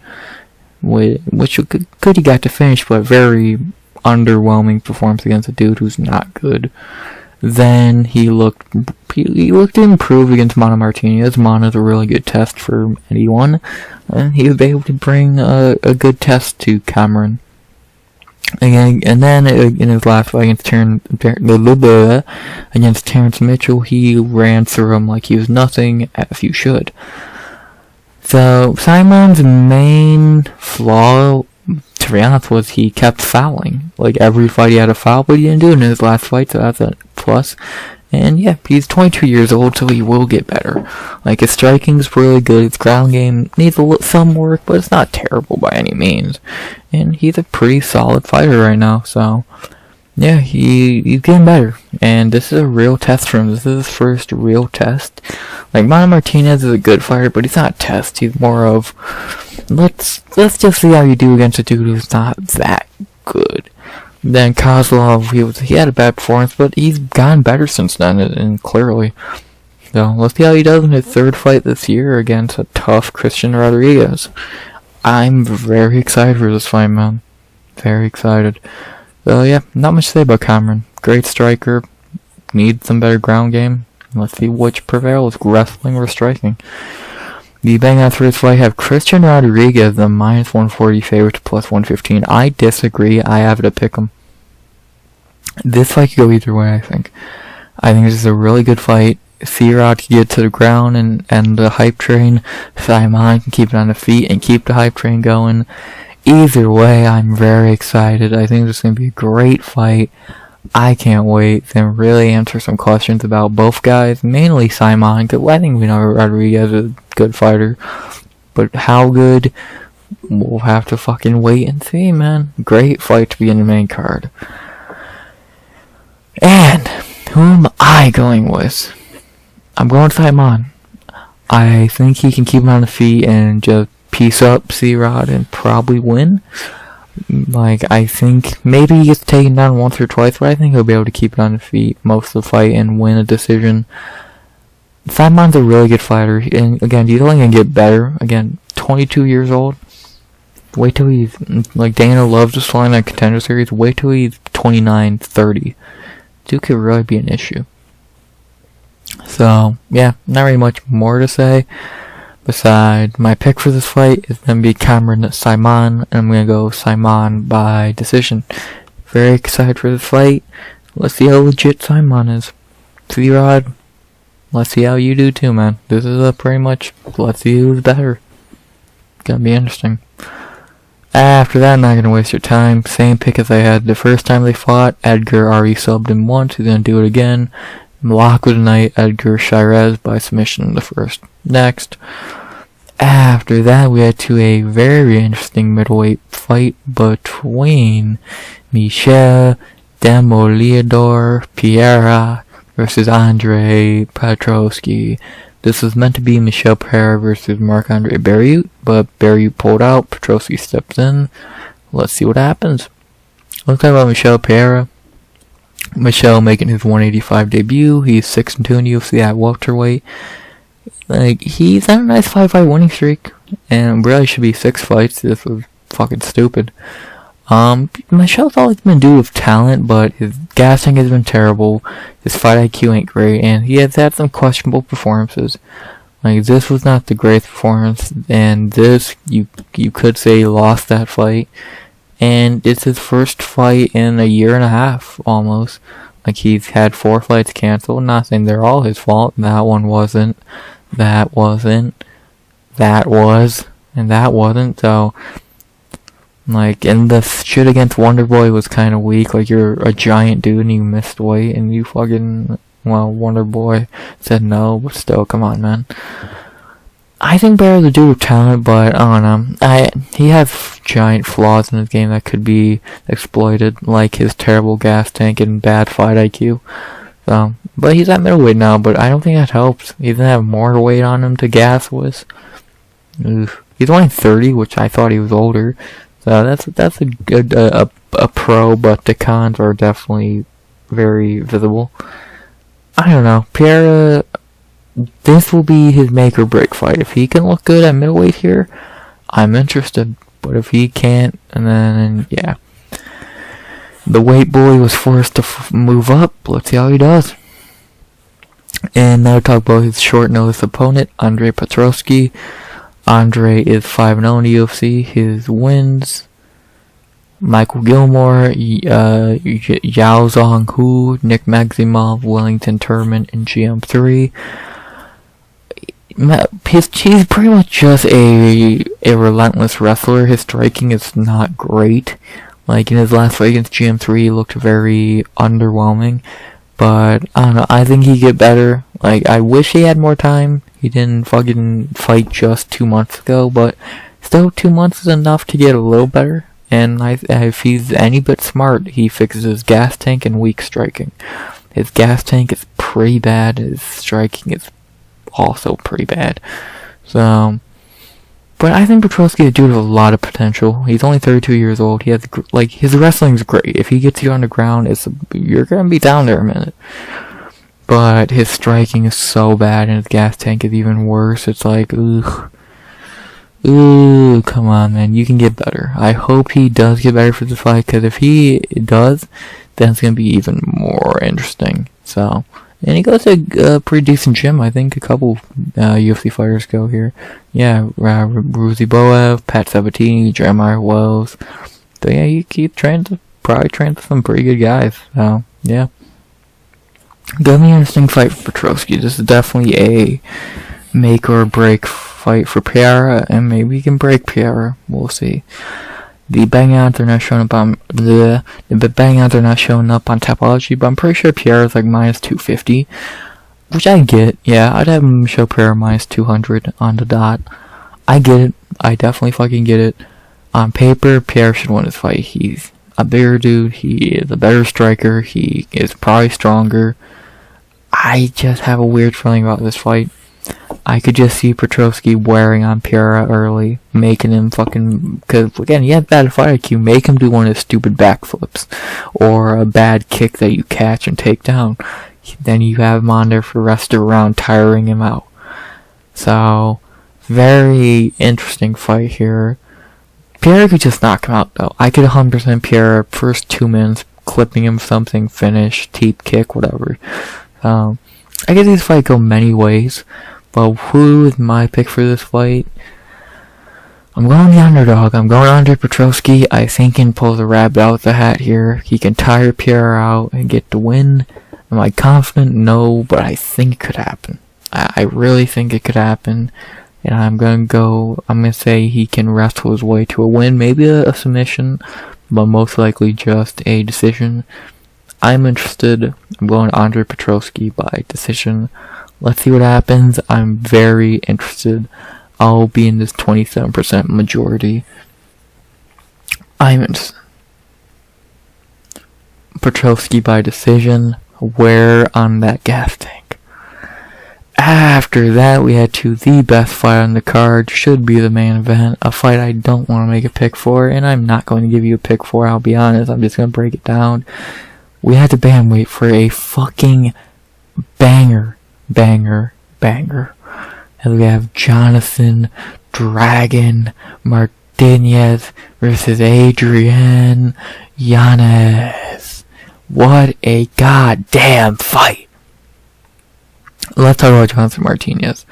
Speaker 1: Which good he got to finish, but very underwhelming performance against a dude who's not good. Then he looked to improve against Martinez. Mona's a really good test for anyone, and he was able to bring a good test to Cameron. And then in his last fight against Terrance Mitchell, he ran through him like he was nothing, as you should. So Saaiman's main flaw, to be honest, was he kept fouling. Like, every fight he had a foul, but he didn't do it in his last fight, so that's a plus. And yeah, he's 22 years old, so he will get better. Like, his striking's really good, his ground game needs some work, but it's not terrible by any means. And he's a pretty solid fighter right now, so yeah, he's getting better. And this is a real test for him. This is his first real test. Like, Martinez is a good fighter, but he's not a test. He's more of, let's just see how you do against a dude who's not that good. Then Kozlov, he had a bad performance, but he's gotten better since then, and clearly. So, let's see how he does in his 3rd fight this year against a tough Christian Rodriguez. I'm very excited for this fight, man. Very excited. So yeah, not much to say about Cameron. Great striker. Needs some better ground game. Let's see which prevails, wrestling or striking. The betting odds for this fight have Christian Rodriguez, the minus 140 favorite to plus 115. I disagree. I have to pick him. This fight could go either way, I think. I think this is a really good fight. C-Rod can get to the ground and the hype train. Saaiman can keep it on the feet and keep the hype train going. Either way, I'm very excited. I think this is going to be a great fight. I can't wait to really answer some questions about both guys, mainly Saaiman, because I think we know Rodriguez is a good fighter. But how good, we'll have to fucking wait and see, man. Great fight to be in the main card. And who am I going with? I'm going Saaiman. I think he can keep him on the feet and just piece up C-Rod and probably win. Like, I think maybe he gets taken down once or twice, but I think he'll be able to keep it on the feet most of the fight and win a decision. Saaiman's a really good fighter, and again, he's only going to get better. Again, 22 years old. Wait till he's, like, Dana loves this line on Contender Series. Wait till he's 29, 30. Dude could really be an issue. So, yeah, not really much more to say. Besides, my pick for this fight is going to be Cameron Saaiman, and I'm going to go Saaiman by decision. Very excited for this fight. Let's see how legit Saaiman is. C-Rod, let's see how you do too, man. This is pretty much, let's see who's better. Gonna be interesting. After that, I'm not going to waste your time. Same pick as I had the first time they fought. Edgar already subbed him once, he's going to do it again. Lock of the night, Edgar Shirez by submission in the first. Next. After that, we had to a very interesting middleweight fight between Michel Demoliador Pereira versus Andre Petroski. This was meant to be Michel Pereira versus Marc-Andre Barriute, but Barriute pulled out, Petroski steps in. Let's see what happens. Let's talk about Michel Pereira. Michel making his 185 debut. He's 6-2 in UFC at welterweight. Like, he's on a nice 5-fight winning streak, and really should be 6 fights. This was fucking stupid. Michel's always been due with talent, but his gas tank has been terrible. His fight IQ ain't great, and he has had some questionable performances. Like, this was not the greatest performance, and this, you could say, lost that fight. And it's his first fight in a year and a half, almost. Like, he's had 4 fights canceled. Not saying they're all his fault. That one wasn't. That wasn't. That was. And that wasn't. So, like, and the shit against Wonderboy was kind of weak. Like, you're a giant dude and you missed weight and you fucking, well, Wonderboy said no, but still, come on, man. I think Bear's a dude with talent, but I don't know. He has giant flaws in his game that could be exploited, like his terrible gas tank and bad fight IQ. So, but he's at middleweight now, but I don't think that helps. He doesn't have more weight on him to gas with. Oof. He's only 30, which I thought he was older. So that's a good a pro, but the cons are definitely very visible. I don't know. Pereira, this will be his make or break fight. If he can look good at middleweight here, I'm interested. But if he can't, and then, yeah. The weight bully was forced to move up. Let's see how he does. And now talk about his short notice opponent, Andre Petroski. Andre is 5-0 in the UFC. His wins: Michael Gilmore, Yao Zhang-Hu, Nick Maximov, Wellington Turman, and GM3. He's pretty much just a relentless wrestler. His striking is not great. Like, in his last fight against GM3, he looked very underwhelming. But, I don't know, I think he'd get better. Like, I wish he had more time. He didn't fucking fight just 2 months ago, but still 2 months is enough to get a little better. And if he's any bit smart, he fixes his gas tank and weak striking. His gas tank is pretty bad. His striking is also pretty bad. So, but I think Petroski is a dude with a lot of potential. He's only 32 years old. He has, like, his wrestling's great. If he gets you on the ground, you're gonna be down there a minute. But his striking is so bad, and his gas tank is even worse. It's like, ugh. ooh, come on, man. You can get better. I hope he does get better for this fight, because if he does, then it's going to be even more interesting. So, and he goes to a pretty decent gym. I think a couple UFC fighters go here. Yeah, Lisboa, Pat Sabatini, Jeremiah Wells. So yeah, you keep probably trained with some pretty good guys. So, yeah. Gonna be an interesting fight for Petroski. This is definitely a make or break fight for Pereira, and maybe he can break Pereira. We'll see. The bang outs are not showing up on Tapology, but I'm pretty sure Pereira's like minus 250, which I get. Yeah, I'd have him show Pereira minus 200 on the dot. I get it. I definitely fucking get it. On paper, Pereira should win this fight. He's a bigger dude. He is a better striker. He is probably stronger. I just have a weird feeling about this fight. I could just see Petroski wearing on Pereira early, making him fucking, because again, he has bad fight IQ. Make him do one of his stupid backflips, or a bad kick that you catch and take down. Then you have him on there for the rest of the round, tiring him out. So, very interesting fight here. Pereira could just knock him out though. I could 100% Pereira first 2 minutes, clipping him something, finish, teep kick, whatever. I guess this fight go many ways. But who is my pick for this fight? I'm going the underdog. I'm going under Petroski. I think he can pull the rabbit out of the hat here. He can tire Pereira out and get the win. Am I confident? No, but I think it could happen. I really think it could happen. And I'm going to say he can wrestle his way to a win. Maybe a submission, but most likely just a decision. I'm interested. I'm going under Petroski by decision. Let's see what happens. I'm very interested. I'll be in this 27% majority. I'm interested. Petroski by decision. Where on that gas tank? After that, we head to the best fight on the card. Should be the main event. A fight I don't want to make a pick for, and I'm not going to give you a pick for, I'll be honest. I'm just going to break it down. We had to bantamweight for a fucking banger. And we have Jonathan Dragon Martinez versus Adrian Yanez. What a goddamn fight. Let's talk about Jonathan Martinez.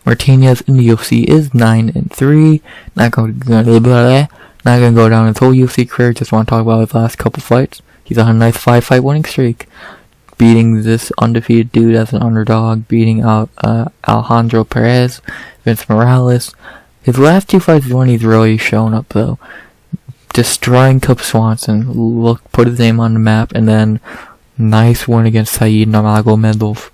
Speaker 1: Martinez in the UFC is 9-3. Not going to go down his whole UFC career. Just want to talk about his last couple fights. He's on a nice 5-fight winning streak. Beating this undefeated dude as an underdog, beating Alejandro Perez, Vince Morales. His last 2 fights is when he's really shown up though. Destroying Cub Swanson, put his name on the map, and then nice win against Said Nurmagomedov.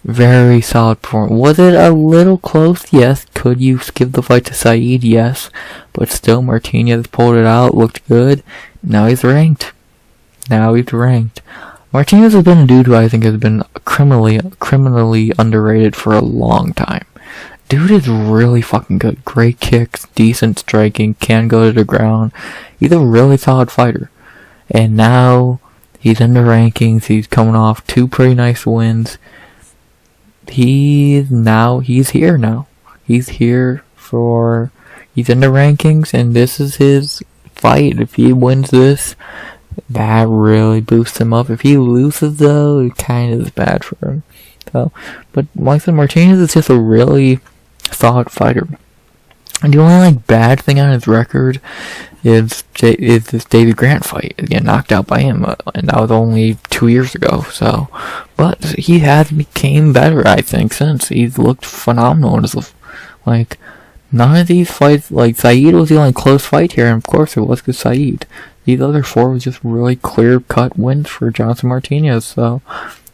Speaker 1: Very solid performance. Was it a little close? Yes. Could you give the fight to Said? Yes. But still, Martinez pulled it out, looked good. Now he's ranked. Martinez has been a dude who I think has been criminally underrated for a long time. Dude is really fucking good. Great kicks, decent striking, can go to the ground. He's a really solid fighter. And now he's in the rankings. He's coming off 2 pretty nice wins. He's here now. He's in the rankings, and this is his fight. If he wins this, that really boosts him up. If he loses though, it kind of is bad for him. So, but like I said, Martinez is just a really solid fighter. And the only bad thing on his record is this David Grant fight. Again, knocked out by him, and that was only 2 years ago. So, but he has became better, I think, since. He's looked phenomenal. None of these fights, Said was the only close fight here, and of course it was because Said. These other 4 was just really clear-cut wins for Jonathan Martinez, so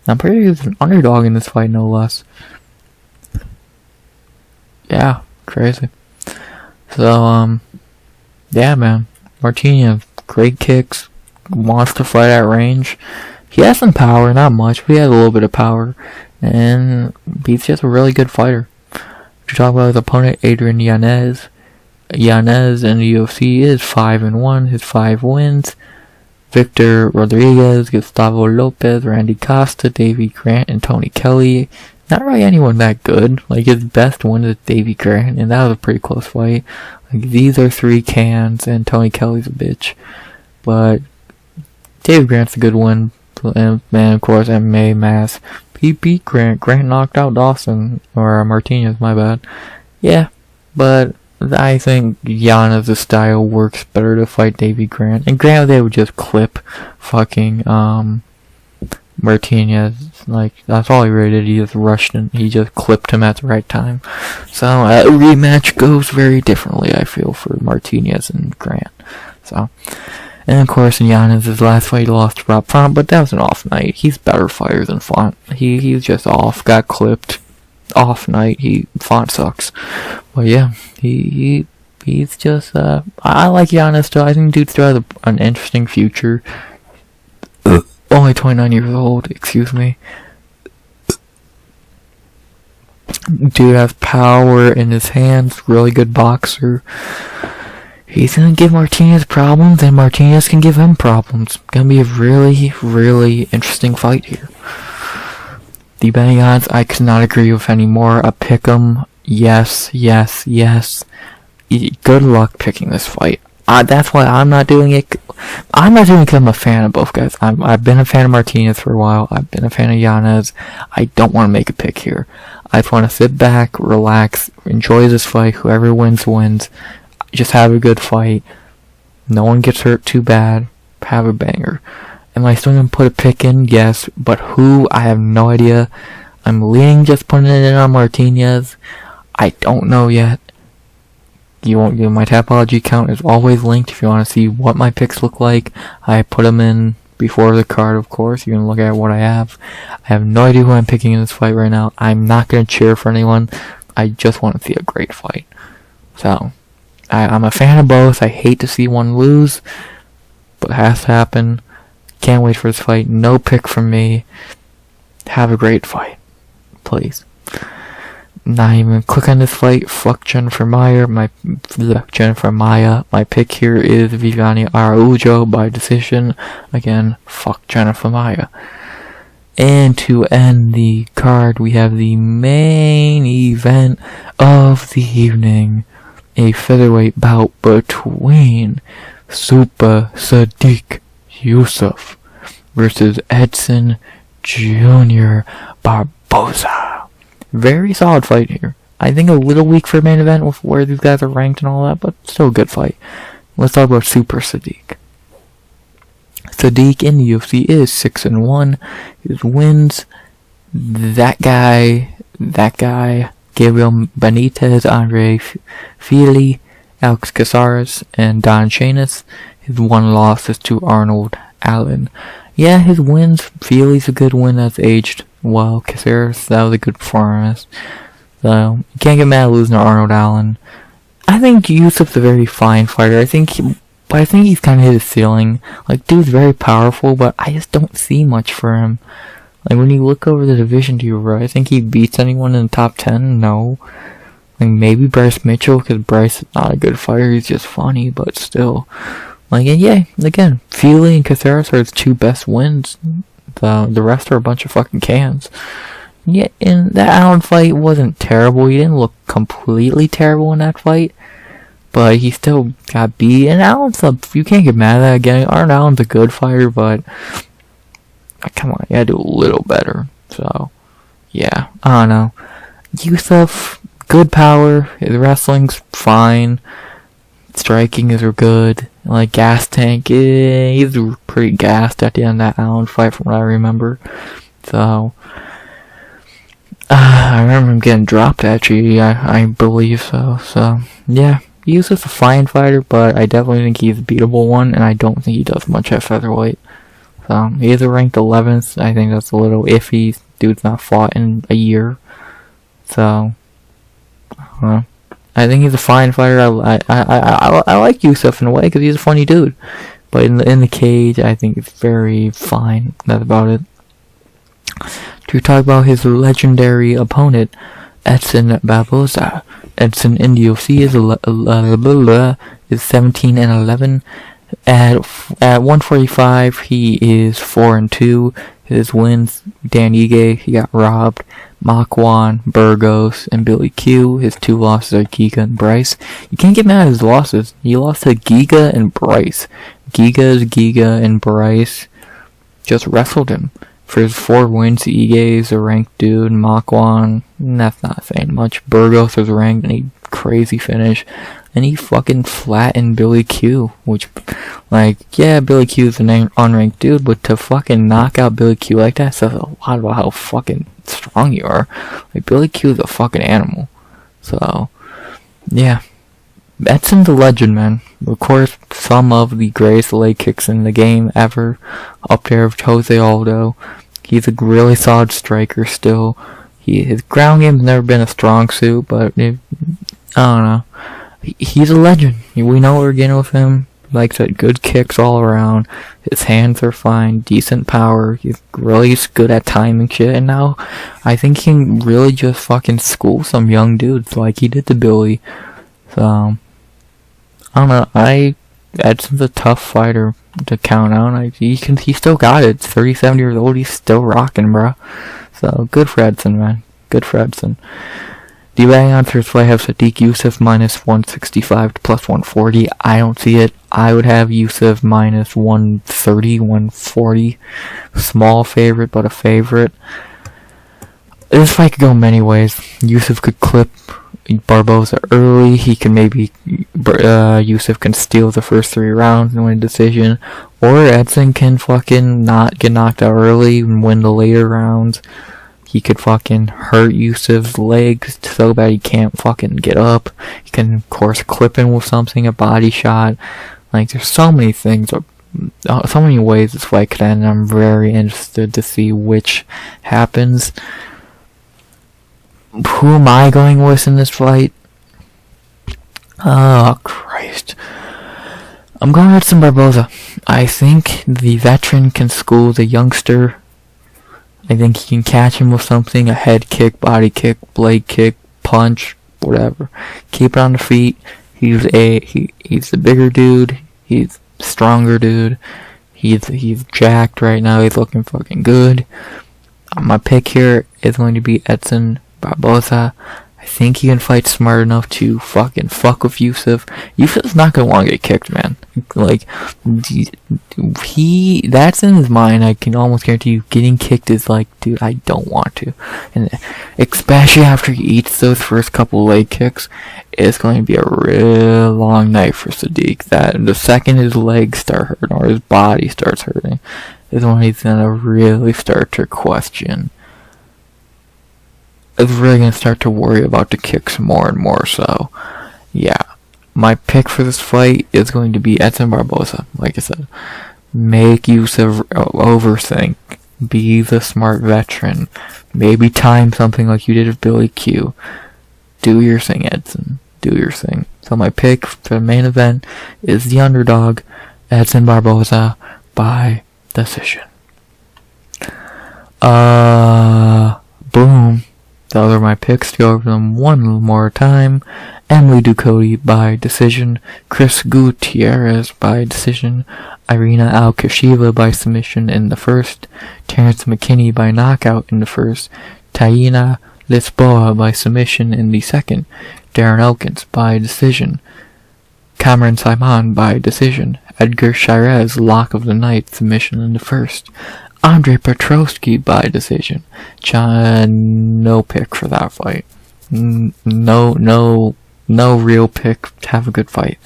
Speaker 1: I'm pretty sure he's an underdog in this fight, no less. Yeah, crazy. So, yeah, man. Martinez, great kicks, wants to fight at range. He has some power, not much, but he has a little bit of power, and he's just a really good fighter. To talk about his opponent, Adrian Yanez. Yanez in the UFC is 5-1, his 5 wins. Victor Rodriguez, Gustavo Lopez, Randy Costa, Davey Grant, and Tony Kelly. not really anyone that good. Like, his best win is Davy Grant, and that was a pretty close fight. Like, these are 3 cans, and Tony Kelly's a bitch. But Davy Grant's a good win. And, man, of course, MMA Mass. He beat Grant. Grant knocked out Dawson, or Martinez, my bad. Yeah, but I think Yanez's style works better to fight Davy Grant. And Grant, they would just clip fucking, Martinez. Like, that's all he really did. He just rushed and he just clipped him at the right time. So, a rematch goes very differently, I feel, for Martinez and Grant. So, and of course, in Yanez's last fight, he lost to Rob Font, but that was an off night. He's better fighter than Font. He was just off, got clipped. Off night. Font sucks. But yeah, he's just, I like Yanez still. I think dude still has an interesting future. Only 29 years old, excuse me. Dude has power in his hands, really good boxer. He's gonna give Martinez problems, and Martinez can give him problems. Gonna be a really, really interesting fight here. The betting odds, I could not agree with anymore. A pick'em, yes. Good luck picking this fight. That's why I'm not doing it. I'm not doing it because I'm a fan of both guys. I've been a fan of Martinez for a while. I've been a fan of Yanez. I don't want to make a pick here. I just want to sit back, relax, enjoy this fight. Whoever wins, wins. Just have a good fight. No one gets hurt too bad. Have a banger. Am I still going to put a pick in? Yes. But who? I have no idea. I'm leaning just putting it in on Martinez. I don't know yet. My Tapology account is always linked if you want to see what my picks look like. I put them in before the card, of course. You can look at what I have. I have no idea who I'm picking in this fight right now. I'm not going to cheer for anyone. I just want to see a great fight. So, I'm a fan of both. I hate to see one lose, but it has to happen. Can't wait for this fight. No pick from me. Have a great fight. Please. Not even click on this fight. Fuck Jennifer Maia. My pick here is Viviane Araujo by decision. Again, fuck Jennifer Maia. And to end the card, we have the main event of the evening. A featherweight bout between Super Sodiq Yusuff versus Edson Jr. Barboza. Very solid fight here. I think a little weak for main event with where these guys are ranked and all that, but still a good fight. Let's talk about Super Sodiq. Sodiq in the UFC is 6-1. His wins, that guy, Gabriel Benitez, Andre Fili, Alex Caceres, and Don Chanis. His one loss is to Arnold Allen. Yeah, his wins, Fili's a good win that's aged well. Caceres, that was a good performance. So, you can't get mad at losing to Arnold Allen. I think Yusuff's a very fine fighter. I think he's kind of hit his ceiling. Like, dude's very powerful, but I just don't see much for him. Like, when you look over the division to your right, I think he beats anyone in the top 10? No. Like, maybe Bryce Mitchell, because Bryce is not a good fighter, he's just funny, but still. Like, yeah, again, Fili and Caceres are his 2 best wins. The rest are a bunch of fucking cans. Yeah, and that Allen fight wasn't terrible. He didn't look completely terrible in that fight. But he still got beat. And Allen's you can't get mad at that again. Arnold Allen's a good fighter, but come on, you gotta do a little better. So, yeah, I don't know. Yusuff, good power. His wrestling's fine. Striking is good. Like, gas tank, he's pretty gassed at the end of that Allen fight from what I remember. So, I remember him getting dropped actually, I believe so. So, yeah, Yusuff's a fine fighter, but I definitely think he's a beatable one, and I don't think he does much at featherweight. So, he is ranked 11th. I think that's a little iffy. Dude's not fought in a year. So, I don't know. I think he's a fine fighter. I like Yusuff in a way because he's a funny dude. But in the cage, I think it's very fine. That's about it. To talk about his legendary opponent, Edson Barboza. Edson in the UFC is 17-11. At 145, he is 4-2. His wins, Dan Ige, he got robbed. Makwan, Burgos, and Billy Q. His 2 losses are Giga and Bryce. You can't get mad at his losses. He lost to Giga and Bryce. Giga and Bryce just wrestled him. For his 4 wins, Ige is a ranked dude. Makwan, that's not saying much. Burgos is ranked and he crazy finish. And he fucking flattened Billy Q, which, like, yeah, Billy Q is an unranked dude, but to fucking knock out Billy Q like that says a lot about how fucking strong you are. Like, Billy Q is a fucking animal. So, yeah. Edson's a legend, man. Of course, some of the greatest leg kicks in the game ever. Up there with Jose Aldo. He's a really solid striker still. His ground game's never been a strong suit, but I don't know. He's a legend. We know what we're getting with him. Like I said, good kicks all around. His hands are fine. Decent power. He's really good at timing shit. And now, I think he can really just fucking school some young dudes like he did to Billy. So, I don't know. Edson's a tough fighter to count out. He still got it. 37 years old. He's still rocking, bro. So, good for Edson, man. Good for Edson. The betting odds for I have Sodiq Yusuff minus 165 to plus 140. I don't see it. I would have Yusuff minus 130, 140. Small favorite, but a favorite. This fight could go many ways. Yusuff could clip Barboza early. He can maybe Yusuff can steal the first 3 rounds and win a decision. Or Edson can fucking not get knocked out early and win the later rounds. He could fucking hurt Yusuff's legs so bad he can't fucking get up. He can, of course, clip him with something, a body shot. Like, there's so many things, so many ways this fight could end, and I'm very interested to see which happens. Who am I going with in this fight? Oh, Christ. I'm going with Edson Barboza. I think the veteran can school the youngster. I think he can catch him with something, a head kick, body kick, blade kick, punch, whatever. Keep it on the feet. He's the bigger dude. He's the stronger dude. He's jacked right now. He's looking fucking good. My pick here is going to be Edson Barboza. I think he can fight smart enough to fucking fuck with Yusuff. Yusuff's not gonna want to get kicked, man. Like, that's in his mind. I can almost guarantee you getting kicked is like, dude, I don't want to. And especially after he eats those first couple leg kicks, it's going to be a real long night for Sodiq. That the second his legs start hurting or his body starts hurting is when he's gonna really start to question. Is really going to start to worry about the kicks more and more. So, yeah. My pick for this fight is going to be Edson Barboza. Like I said, make use of overthink. Be the smart veteran. Maybe time something like you did with Billy Q. Do your thing, Edson. Do your thing. So my pick for the main event is the underdog, Edson Barboza, by decision. Boom. Those are my picks. To go over them one more time. Emily Ducote by decision. Chris Gutierrez by decision. Irina Alekseeva by submission in the first. Terrance McKinney by knockout in the first. Tainara Lisboa by submission in the second. Darren Elkins by decision. Cameron Saaiman by decision. Edgar Shirez lock of the night submission in the first. Andre Petroski by decision. No pick for that fight. No real pick to have a good fight.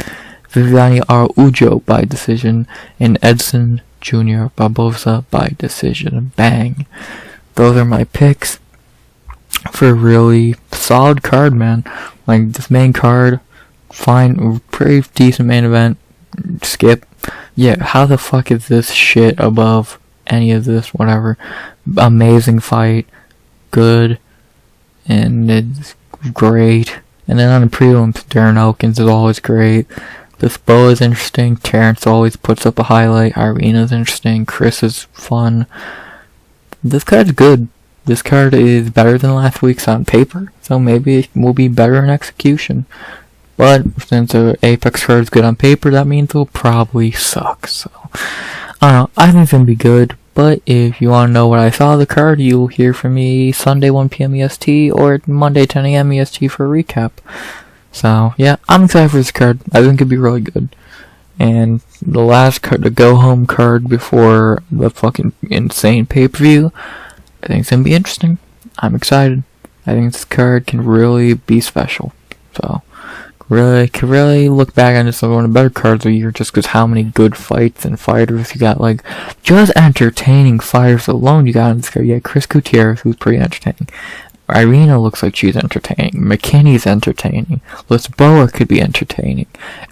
Speaker 1: Viviane Araujo by decision. And Edson Jr. Barboza by decision. Bang. Those are my picks for a really solid card, man. Like, this main card, fine, pretty decent main event. Skip. Yeah, how the fuck is this shit above any of this, whatever? Amazing fight, good, and it's great. And then on the prelims, Darren Elkins is always great. Lisboa is interesting. Terrance always puts up a highlight. Irina's interesting. Chris is fun. This card's good. This card is better than last week's on paper, so maybe it will be better in execution. But since the Apex card is good on paper, that means it'll probably suck. So I don't know. I think it's gonna be good. But if you want to know what I saw of the card, you'll hear from me Sunday 1 p.m. EST or Monday 10 a.m. EST for a recap. So, yeah, I'm excited for this card. I think it'd be really good. And the last card, the go-home card before the fucking insane pay-per-view, I think it's going to be interesting. I'm excited. I think this card can really be special. So, can really look back on this as one of the better cards of the year just because how many good fights and fighters you got. Like, just entertaining fighters alone you got in this card. You got Chris Gutierrez, who's pretty entertaining. Irina looks like she's entertaining. McKinney's entertaining. Lisboa could be entertaining.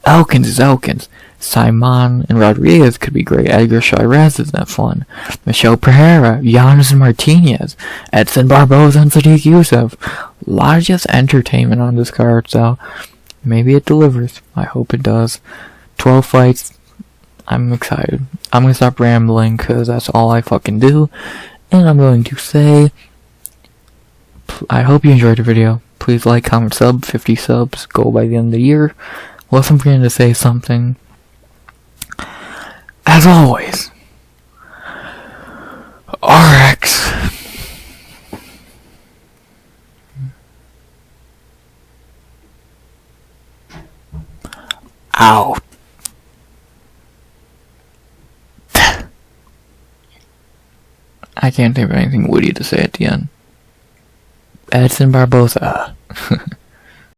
Speaker 1: Elkins is Elkins. Saaiman and Rodriguez could be great. Edgar Shirez is that fun. Michel Pereira, Yanez and Martinez, Edson, Barboza, and Sodiq Yusuff. A lot of just entertainment on this card, so maybe it delivers. I hope it does. 12 fights. I'm excited. I'm gonna stop rambling because that's all I fucking do. And I'm going to say, I hope you enjoyed the video. Please like, comment, sub. 50 subs. Goal by the end of the year. Unless I'm forgetting to say something. As always, RX. Out. I can't think of anything witty to say at the end. Edson Barboza.